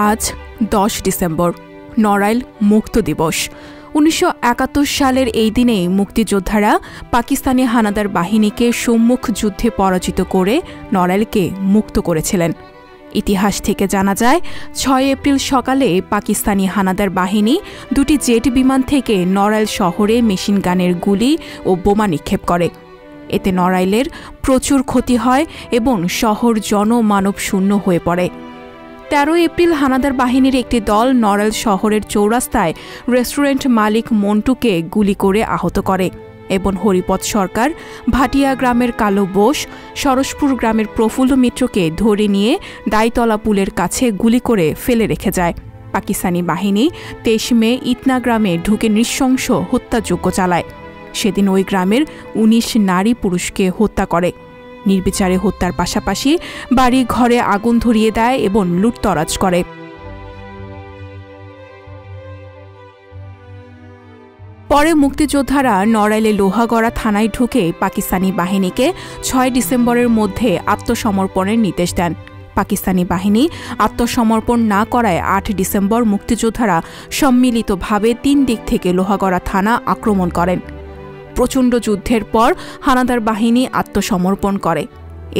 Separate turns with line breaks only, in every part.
আজ 10 ডিসেম্বর, নড়াইল মুক্ত দিবস। 1971 সালের এই দিনেই মুক্তিযোদ্ধারা পাকিস্তানি হানাদার বাহিনীকে সম্মুখ যুদ্ধে পরাজিত করে নড়াইলকে মুক্ত করেছিলেন। ইতিহাস থেকে জানা যায় 6 এপ্রিল সকালে পাকিস্তানি হানাদার বাহিনী দুটি জেট বিমান থেকে নড়াইল শহরে মেশিনগানের গুলি ও বোমা নিক্ষেপ করে। এতে নড়াইলের প্রচুর ক্ষতি হয় এবং শহর জনমানব শূন্য হয়ে পড়ে। 13 এপ্রিল হানাদার বাহিনীর একটি দল নড়াইল শহরের চৌরাস্তায় রেস্টুরেন্ট মালিক মন্টুকে গুলি করে আহত করে এবং হরিপদ সরকার, ভাটিয়া গ্রামের কালো বোস, সরসপুর গ্রামের প্রফুল্ল মিত্রকে ধরে নিয়ে দাইতলা পুলের কাছে গুলি করে ফেলে রেখে যায়। পাকিস্তানি বাহিনী 23 মে ইতনা গ্রামে ঢুকে নৃশংস হত্যাযজ্ঞ চালায়। সেদিন ওই গ্রামের 19 নারী পুরুষকে হত্যা করে। নির্বিচারে হত্যার পাশাপাশি বাড়ি ঘরে আগুন ধরিয়ে দেয় এবং লুটতরাজ করে। পরে মুক্তিযোদ্ধারা নড়াইলে লোহাগড়া থানায় ঢুকে পাকিস্তানি বাহিনীকে 6 ডিসেম্বরের মধ্যে আত্মসমর্পণের নির্দেশ দেন। পাকিস্তানি বাহিনী আত্মসমর্পণ না করায় 8 ডিসেম্বর মুক্তিযোদ্ধারা সম্মিলিতভাবে 3 দিক থেকে লোহাগড়া থানা আক্রমণ করেন। প্রচণ্ড যুদ্ধের পর হানাদার বাহিনী আত্মসমর্পণ করে।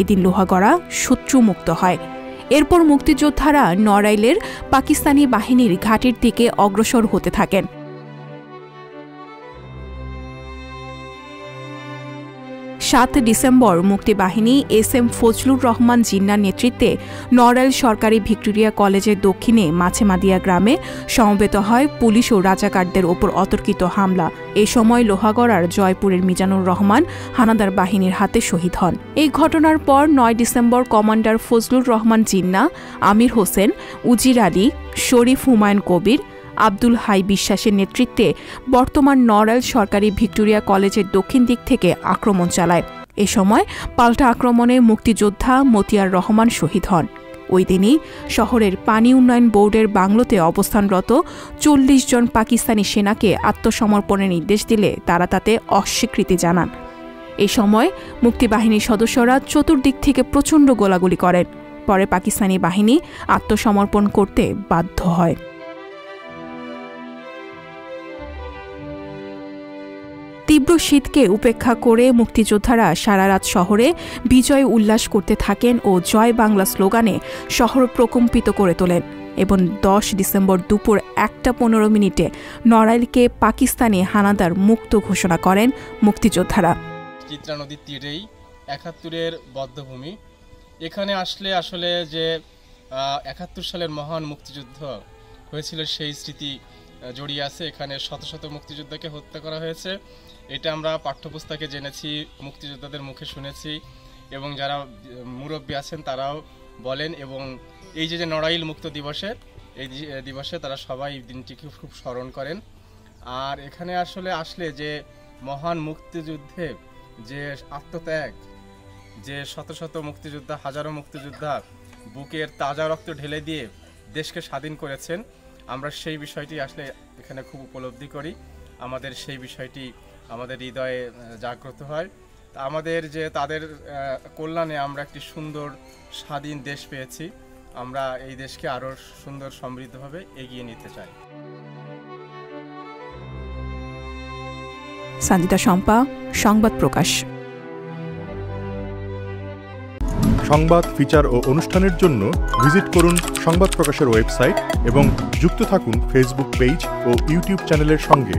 এদিন লোহাগড়া শত্রুমুক্ত হয়। এরপর মুক্তিযোদ্ধারা নড়াইলের পাকিস্তানি বাহিনীর ঘাঁটির দিকে অগ্রসর হতে থাকেন। সাত ডিসেম্বর মুক্তিবাহিনী এস.এম. ফজলুর রহমান জিন্নার নেতৃত্বে নড়াইল সরকারি ভিক্টোরিয়া কলেজের দক্ষিণে মাছেমাদিয়া গ্রামে সমবেত হয় পুলিশ ও রাজাকারদের ওপর অতর্কিত হামলা। এ সময় লোহাগড়ার জয়পুরের মিজানুর রহমান হানাদার বাহিনীর হাতে শহীদ হন। এই ঘটনার পর 9 ডিসেম্বর কমান্ডার ফজলুর রহমান জিন্না, আমির হোসেন, উজির আলী, শরীফ হুমায়ুন কবির, আব্দুল হাই বিশ্বাসের নেতৃত্বে বর্তমান নড়াইল সরকারি ভিক্টোরিয়া কলেজের দক্ষিণ দিক থেকে আক্রমণ চালায়। এ সময় পাল্টা আক্রমণে মুক্তিযোদ্ধা মতিয়ার রহমান শহীদ হন। ওই দিনই শহরের পানি উন্নয়ন বোর্ডের বাংলোতে অবস্থানরত 40 জন পাকিস্তানি সেনাকে আত্মসমর্পণের নির্দেশ দিলে তারা তাতে অস্বীকৃতি জানান। এ সময় মুক্তিবাহিনীর সদস্যরা চতুর্দিক থেকে প্রচণ্ড গোলাগুলি করেন। পরে পাকিস্তানি বাহিনী আত্মসমর্পণ করতে বাধ্য হয়। তীব্র শীতকে উপেক্ষা করে মুক্তিযোদ্ধারা সারারাত শহরে বিজয় উল্লাস করতে থাকেন ও জয় বাংলা স্লোগানে শহর প্রকম্পিত করে তোলেন এবং 10 ডিসেম্বর দুপুর 1:15 নড়াইলকে পাকিস্তানি হানাদার মুক্ত ঘোষণা করেন মুক্তিযোদ্ধারা।
চিত্রা নদীর তীরেই 71-এর বদ্ধভূমি। এখানে আসলে যে 71 সালের মহান মুক্তিযুদ্ধ হয়েছিল সেই স্মৃতি জড়িয়ে আছে। এখানে শত শত মুক্তিযোদ্ধাকে হত্যা করা হয়েছে। এটা আমরা পাঠ্যপুস্তকে জেনেছি, মুক্তিযোদ্ধাদের মুখে শুনেছি এবং যারা মুরব্বী আছেন তারাও বলেন। এবং এই যে নড়াইল মুক্ত দিবসে, এই দিবসে তারা সবাই দিনটিকে খুব স্মরণ করেন। আর এখানে আসলে যে মহান মুক্তিযুদ্ধে যে আত্মত্যাগ, যে শত শত মুক্তিযোদ্ধা, হাজারো মুক্তিযোদ্ধা বুকের তাজা রক্ত ঢেলে দিয়ে দেশকে স্বাধীন করেছেন, আমরা সেই বিষয়টি এখানে খুব উপলব্ধি করি। আমাদের সেই বিষয়টি আমাদের হৃদয়ে জাগ্রত হয়। আমাদের যে তাদের কল্যাণে আমরা একটি সুন্দর স্বাধীন দেশ পেয়েছি। আমরা এই দেশকে আরও সুন্দর সমৃদ্ধভাবে এগিয়ে নিতে চাই।
সঞ্জিতা শম্পা, সংবাদ প্রকাশ।
সংবাদ, ফিচার ও অনুষ্ঠানের জন্য ভিজিট করুন সংবাদ প্রকাশের ওয়েবসাইট এবং যুক্ত থাকুন ফেসবুক পেজ ও ইউটিউব চ্যানেলের সঙ্গে।